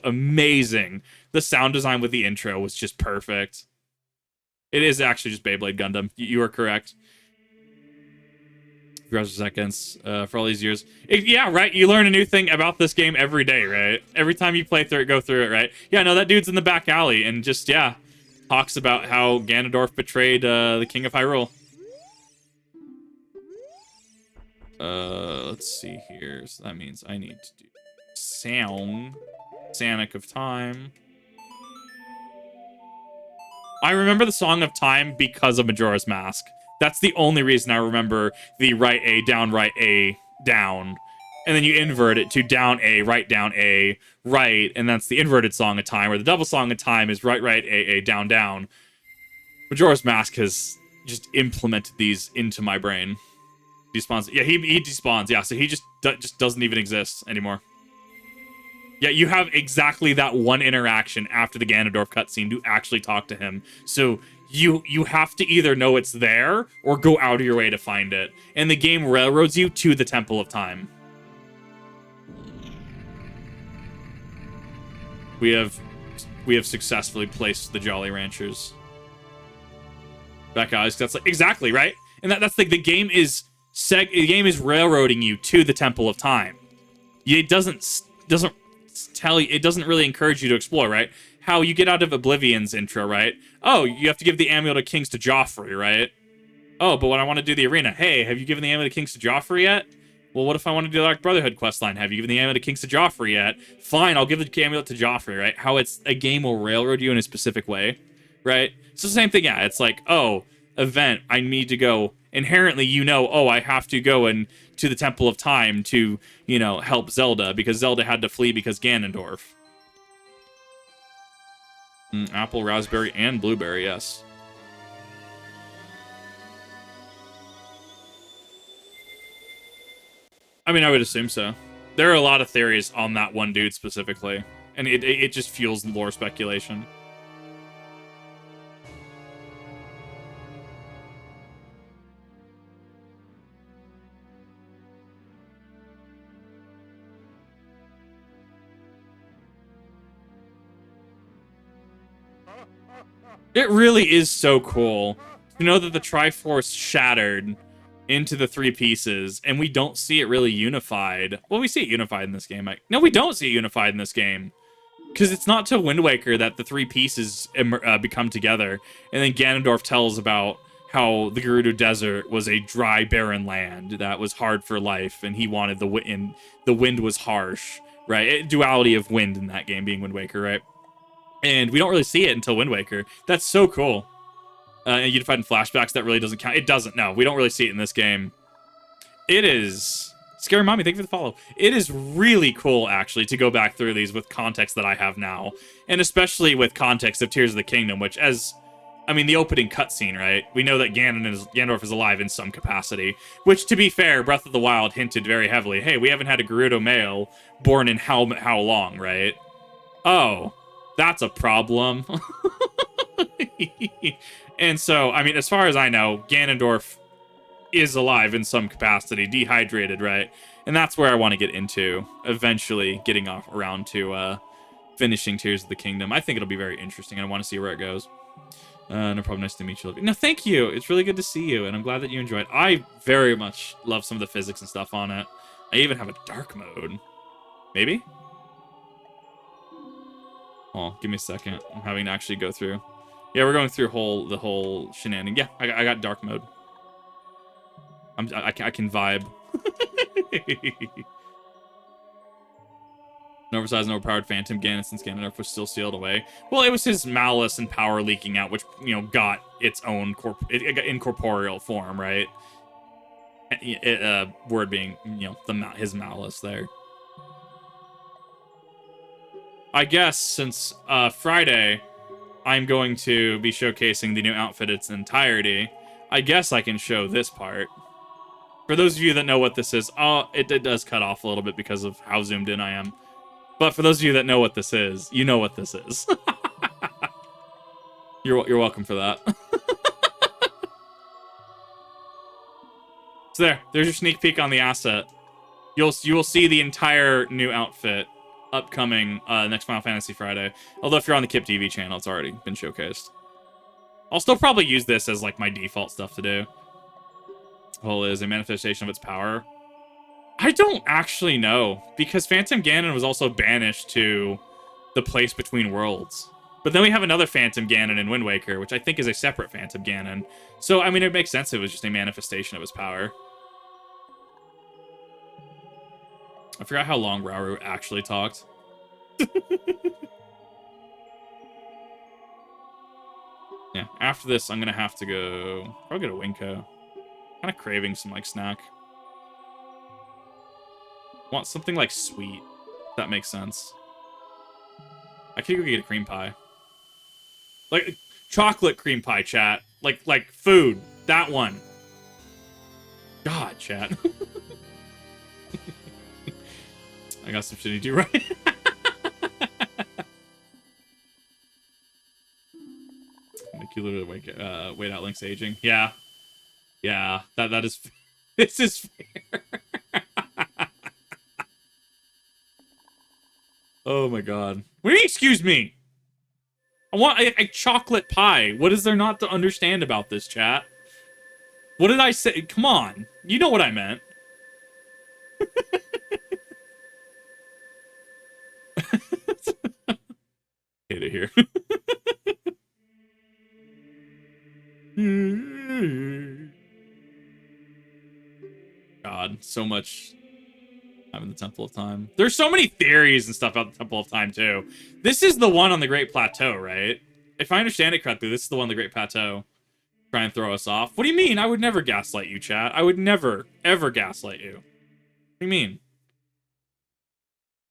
S1: amazing. the sound design with the intro was just perfect. It is actually just Beyblade Gundam. You are correct. Seconds for all these years. Yeah, right. You learn a new thing about this game every day, right? Every time you play through it, go through it, right? Yeah, no, that dude's in the back alley and just, yeah, talks about how Ganondorf betrayed the King of Hyrule. Let's see here. So that means I need to do Sanic of Time. I remember the Song of Time because of Majora's Mask. That's the only reason I remember the right A, down. And then you invert it to down A, right, and that's the inverted Song of Time, or the double Song of Time is right, A, down. Majora's Mask has just implemented these into my brain. Despawns. Yeah, he despawns. Yeah, so he just doesn't even exist anymore. Yeah, you have exactly that one interaction after the Ganondorf cutscene to actually talk to him. So you have to either know it's there or go out of your way to find it. And the game railroads you to the Temple of Time. We have successfully placed the Jolly Ranchers. Back guys, that's like exactly right. And that's like the game is railroading you to the Temple of Time. It doesn't tell you, it doesn't really encourage you to explore, right? How you get out of Oblivion's intro, right? Oh, you have to give the Amulet of Kings to Joffrey, right? Oh, but when I want to do the arena, hey, have you given the Amulet of Kings to Joffrey yet? Well, what if I want to do the Dark Brotherhood questline? Have you given the Amulet of Kings to Joffrey yet? Fine, I'll give the Amulet to Joffrey, right? How it's a game will railroad you in a specific way, right? It's the same thing, yeah. It's like, oh, event, I need to go. Inherently, oh, I have to go to the Temple of Time to, help Zelda, because Zelda had to flee because Ganondorf. Apple, raspberry, and blueberry, yes. I mean, I would assume so. There are a lot of theories on that one dude specifically, and it just fuels lore speculation. It really is so cool to know that the Triforce shattered into the three pieces, and we don't see it really unified. Well, we see it unified in this game. No, we don't see it unified in this game. Because it's not till Wind Waker that the three pieces become together. And then Ganondorf tells about how the Gerudo Desert was a dry, barren land that was hard for life, and he wanted the wind, and the wind was harsh, right? Duality of wind in that game being Wind Waker, right? And we don't really see it until Wind Waker. That's so cool. And unified in flashbacks, that really doesn't count. It doesn't, no. We don't really see it in this game. It is... Scary Mommy, thank you for the follow. It is really cool, actually, to go back through these with context that I have now. And especially with context of Tears of the Kingdom, which the opening cutscene, right? We know that Ganondorf is alive in some capacity. Which, to be fair, Breath of the Wild hinted very heavily, hey, we haven't had a Gerudo male born in how long, right? Oh, that's a problem. And so, as far as I know, Ganondorf is alive in some capacity, dehydrated, right? And that's where I want to get into, eventually getting around to finishing Tears of the Kingdom. I think it'll be very interesting, and I want to see where it goes. No problem, nice to meet you. No, thank you. It's really good to see you, and I'm glad that you enjoyed. I very much love some of the physics and stuff on it. I even have a dark mode. Maybe? Oh, give me a second. I'm having to actually go through. Yeah, we're going through the whole shenanigan. Yeah, I got dark mode. I can vibe. An oversized and overpowered Phantom Ganon since Ganondorf was still sealed away. Well, it was his malice and power leaking out, which, got its own incorporeal form, right? Word being, his malice there. I guess since Friday, I'm going to be showcasing the new outfit in its entirety. I guess I can show this part. For those of you that know what this is, it does cut off a little bit because of how zoomed in I am. But for those of you that know what this is, you know what this is. You're welcome for that. So there's your sneak peek on the asset. You will see the entire new outfit upcoming next Final Fantasy Friday. Although if you're on the Kip TV channel, it's already been showcased. I'll still probably use this as like my default stuff to do. Hole is a manifestation of its power. I don't actually know, because Phantom Ganon was also banished to the place between worlds. But then we have another Phantom Ganon in Wind Waker, which I think is a separate Phantom Ganon. So, I mean, it makes sense it was just a manifestation of his power. I forgot how long Rauru actually talked. Yeah, after this, I'm going to have to go... Probably go to Winko. Kind of craving some, like, snack. Want something, like, sweet. If that makes sense. I could go get a cream pie. Like, chocolate cream pie, chat. Like food. That one. God, chat. I got some shit to do, right? Make you literally wait out Link's aging. Yeah. Yeah, that is... This is fair. Oh my god. What do you mean, excuse me? I want a chocolate pie. What is there not to understand about this, chat? What did I say? Come on. You know what I meant. Hate it here. God, so much time in the Temple of Time. There's so many theories and stuff about the Temple of Time, too. This is the one on the Great Plateau, right? If I understand it correctly, this is the one on the Great Plateau. Try and throw us off. What do you mean? I would never gaslight you, chat. I would never, ever gaslight you. What do you mean?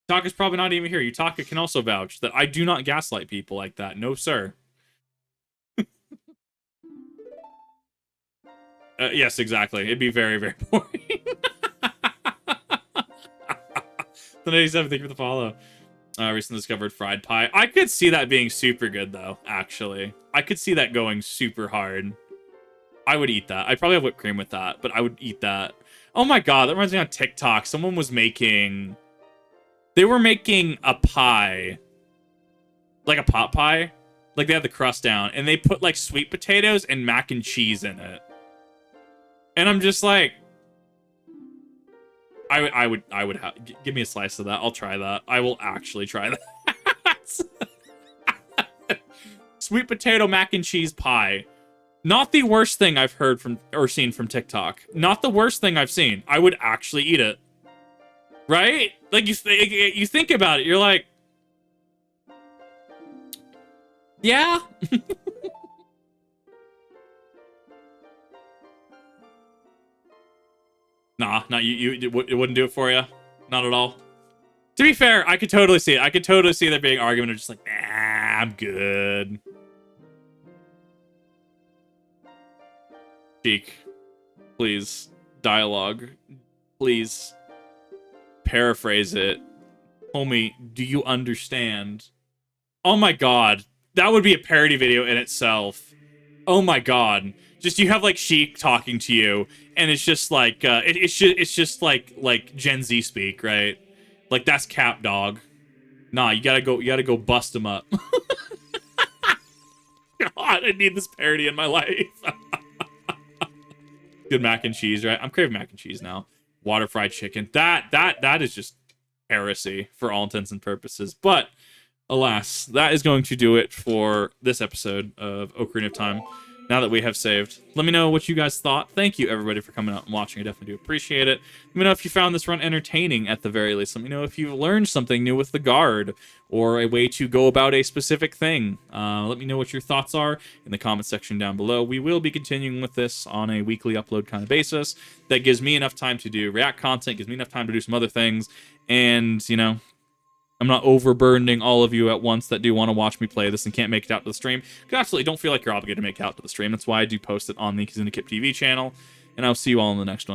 S1: Utaka's probably not even here. Utaka can also vouch that I do not gaslight people like that. No, sir. Yes, exactly. It'd be very, very boring. The 87, thank you for the follow. Recently discovered fried pie. I could see that being super good, though, actually. I could see that going super hard. I would eat that. I'd probably have whipped cream with that, but I would eat that. Oh my god, that reminds me on TikTok. Someone was making... They were making a pie. Like a pot pie. Like, they had the crust down, and they put, like, sweet potatoes and mac and cheese in it. And I'm just like... I would have... Give me a slice of that. I'll try that. I will actually try that. Sweet potato mac and cheese pie. Not the worst thing I've heard from or seen from TikTok. Not the worst thing I've seen. I would actually eat it. Right? Like, you think about it. You're like... Yeah? Nah, it wouldn't do it for you. Not at all. To be fair, I could totally see it. I could totally see there being an argument of just like, nah, I'm good. Cheek. Please. Dialogue. Please. Paraphrase it. Homie, do you understand? Oh my god. That would be a parody video in itself. Oh my god. Just, you have, like, Sheik talking to you, and it's just, like, it's just, like, Gen Z speak, right? Like, that's cap, dog. Nah, you gotta go bust him up. God, I need this parody in my life. Good mac and cheese, right? I'm craving mac and cheese now. Water fried chicken. That is just heresy for all intents and purposes. But, alas, that is going to do it for this episode of Ocarina of Time. Now that we have saved, let me know what you guys thought. Thank you, everybody, for coming out and watching. I definitely do appreciate it. Let me know if you found this run entertaining, at the very least. Let me know if you learned something new with the guard, or a way to go about a specific thing. Let me know what your thoughts are in the comment section down below. We will be continuing with this on a weekly upload kind of basis. That gives me enough time to do React content, gives me enough time to do some other things, and, you know, I'm not overburdening all of you at once that do want to watch me play this and can't make it out to the stream. Because absolutely don't feel like you're obligated to make it out to the stream. That's why I do post it on the Kip TV channel. And I'll see you all in the next one.